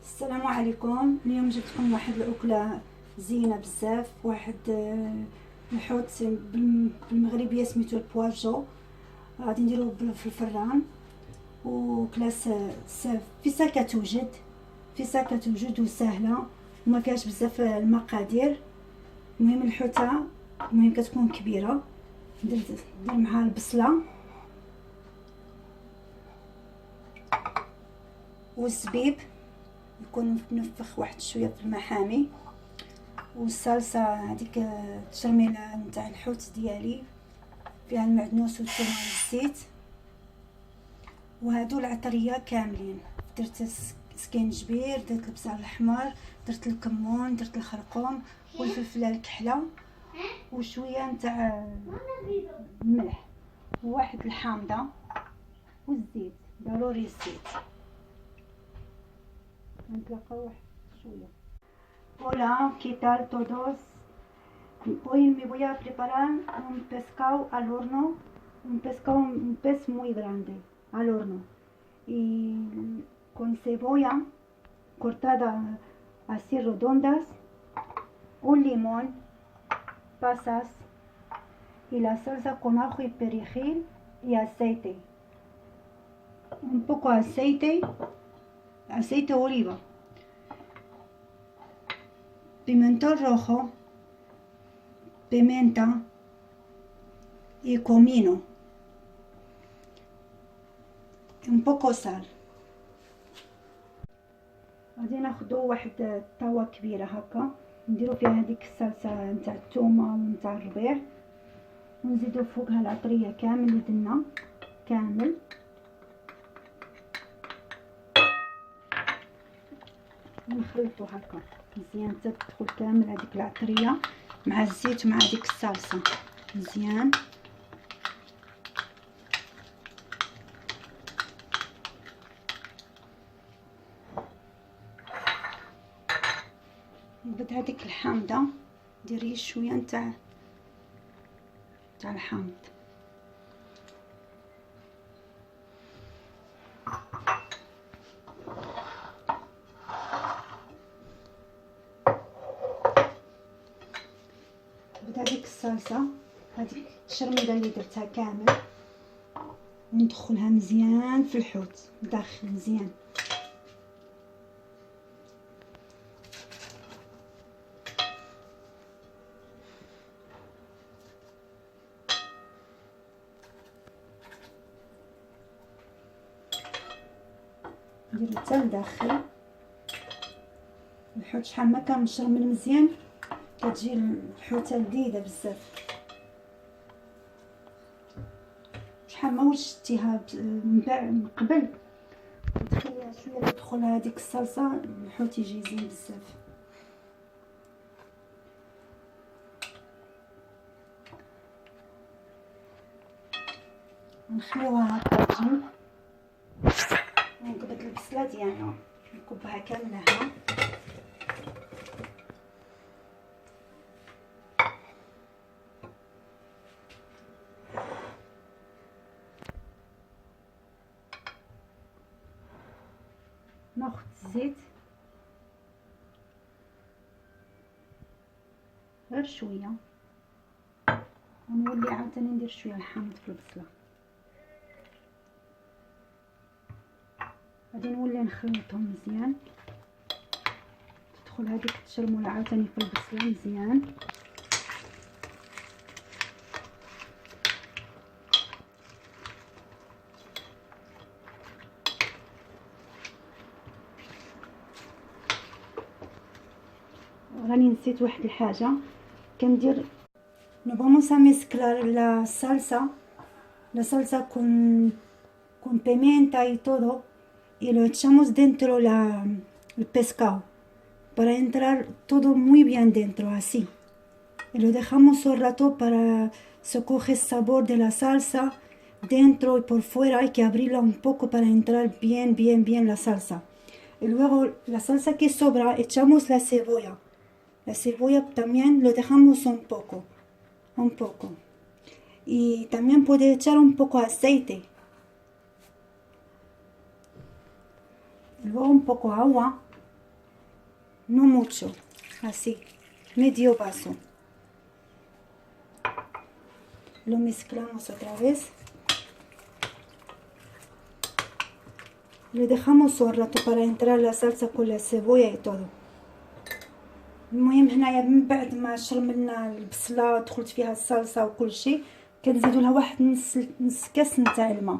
السلام عليكم. اليوم جبتكم واحد الاكله زينه بزاف، واحد الحوت بالمغربيه سميتو البواجو. غادي نديروه في الفران وكلاس في ساكه توجد وسهله وما فيهاش بزاف المقادير. المهم الحوته كتكون كبيره. ندير معها البصله والزبيب، يكون منفخ واحد شويه في الماء حامي، والصلصه هذيك التشرميله نتاع الحوت ديالي فيها المعدنوس والثوم والزيت، وهادو العطريه كاملين. درت سكينجبير، درت البصل الاحمر، درت الكمون، درت الخرقوم والفلفله الكحله وشويه نتاع الملح وواحد الحامضه والزيت، ضروري الزيت. نتلاقاو واحد شويه. Hola, ¿qué tal todos? Hoy me voy a preparar un pescado al horno, un pez muy grande al horno, y con cebolla cortada así redondas, un limón, pasas y la salsa con ajo y perejil y aceite, un poco aceite oliva, pimentón rojo, pimienta y comino, un poco sal. غادي ناخدو واحد طاوه كبيره هكا، نديرو فيها هذيك الصلصه نتاع الثومه ونتاع الربيع، ونزيدو فوقها العطريه كامل اللي درنا كامل، ونخلطو هكا مزيان حتى تدخل كامل هذيك العطريه مع الزيت ومع هذيك الصلصه مزيان. نبدا هذيك الحامضه، ديري شويه نتاع الحامض، نبدا هذيك الصلصه هذيك الشرميله اللي درتها كامل وندخلها مزيان في الحوت داخل مزيان. ندير حتى لداخل الحوت. شحال ما كان مشرمل مزيان كتجي الحوته لذيذه بزاف. شحال ما وشتيها من قبل تخليها شويه تدخل هذيك الصلصه، الحوت يجي زين بزاف. نخليوها هكا تجي، ونقبض البصله ديالنا نكبها كاملها، ناخد الزيت غير شويه، ونولي عاوتاني ندير شويه الحامض في البصله، غادي نولي نخلطهم مزيان، تدخل هذيك التشرموله عاوتاني في البصله مزيان. راني نسيت واحد الحاجه، كندير no vamos a mezclar la salsa con pimienta y todo, y lo echamos dentro el pescado para entrar todo muy bien dentro así, y lo dejamos un rato para se coge el sabor de la salsa dentro y por fuera. Hay que abrirla un poco para entrar bien la salsa, y luego la salsa que sobra echamos la cebolla también lo dejamos un poco, y también puede echar un poco aceite, luego un poco agua no mucho, así, medio vaso. Lo mezclamos otra vez. Le dejamos un rato para entrar la salsa con la cebolla y todo. المهم هنايا من بعد ما شرملنا البصله دخلت فيها الصلصه وكل شيء، كنزيدوا لها واحد نص كاس نتاع الماء.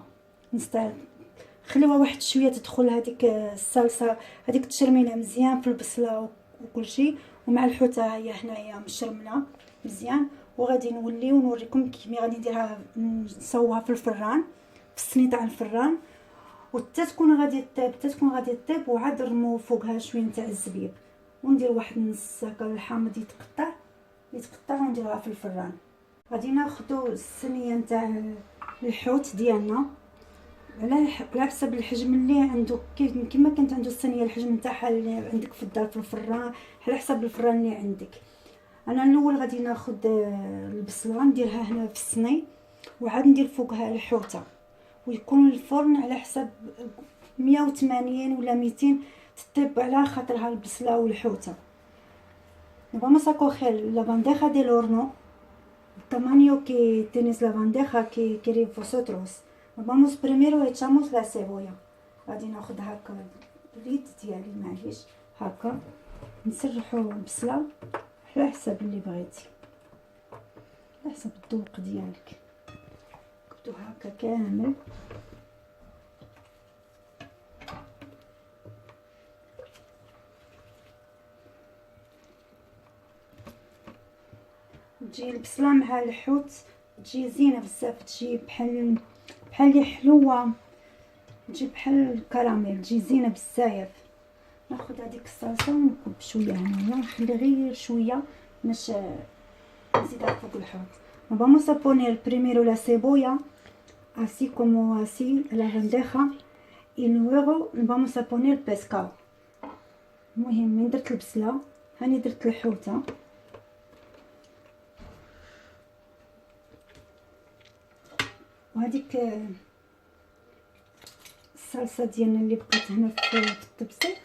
خليوها واحد شويه تدخل هذيك الصلصه هذيك تشرميلها مزيان في البصله وكل شيء، ومع الحوته هي هنايا مشرمله مزيان. وغادي نوليو نوريكم كيفاش غادي نديرها، نصوبها في الفران، في الصينيه تاع الفران، وحتى تكون غادي تطيب وعاد نرمو فوقها شويه نتاع الزبيب، وندير واحد نص هكا الحامض يتقطع ونديرها في الفران. غادي ناخذوا الصينيه نتاع الحوت ديالنا على حسب الحجم اللي عنده، كيما كانت عنده الصينيه الحجم نتاعها اللي عندك في الدار في الفران، على حسب الفران اللي عندك. انا الاول غادي ناخذ البصله نديرها هنا في الصيني، وعاد ندير فوقها الحوته، ويكون الفرن على حسب 180 ولا 200 تطيب على خاطرها البصله والحوته. Vamos a coger la bandeja del horno, el tamaño que tenéis la bandeja que queréis vosotros. Vamos primero echamos la cebolla. غادي ناخذ هكا الريد ديالي معليش هكا، نسرحو البصله على حسب اللي بغيتي، على حسب الذوق ديالك. كبدو هكا كامل. تجي البصله مع الحوت تجي زينه بزاف، تجي بحال اللي حلوه، تجي بحال الكراميل، تجي زينه بزاف. ناخذ هذيك الصلصه ونكب شويه هنايا، نخلي غير شويه باش نزيدها فوق الحوت. Vamos a poner primero la cebolla así como así en la bandeja y luego vamos a poner pescado. المهم من درت البصله هاني درت الحوته، وهذيك الصلصه ديالنا اللي بقات هنا في الطبسي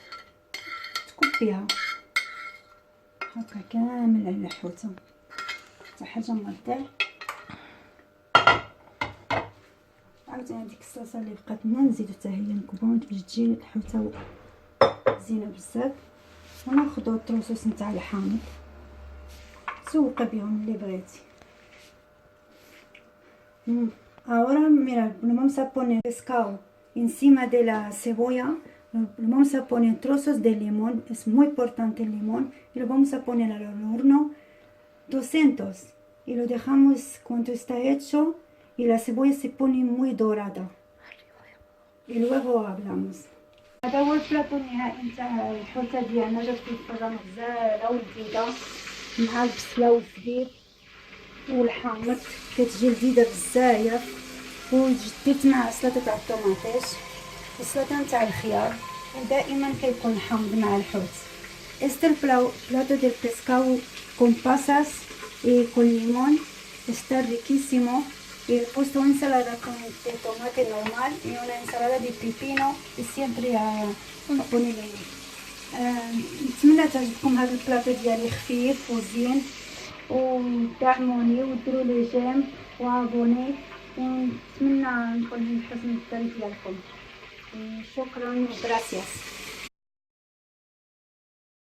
تكبيها هكا كامل على الحوته، حتى حاجه ما تضيع. عاوتاني هذيك الصلصه اللي بقات لنا نزيدو حتى هي نكبوها باش تجي الحوته زينه بزاف. وناخذوا الطروسوس نتاع الحامض تسوقي بهم اللي بغيتي. Ahora mira, lo vamos a poner pescado encima de la cebolla, lo vamos a poner trozos de limón, es muy importante el limón, y lo vamos a poner al horno 200 y lo dejamos cuando está hecho y la cebolla se pone muy dorada y luego hablamos. هذا هو البلاطو النهائي نتاع الحوته ديالنا، جات في الفران غزاله ولذيذه مع البصله والزبيب والحامض، كتجي لذيذه بزاف. وجديت مع سلطه تاع الطوماطيش وسلطه تاع الخيار، ودائما كيكون حامض مع الحوت. Este plato del pescado con pasas y con limón está riquísimo. Y he puesto ensalada de tomate normal y una ensalada de pepino y siempre a ponerle. نتمنى تعجبكم هذا البلاطو ديالي خفيف وزين، ودعموني وديروا لي جيم وابوني، ونتمنى نكون من حسن الظن ديالكم. شكرا وغراسياس.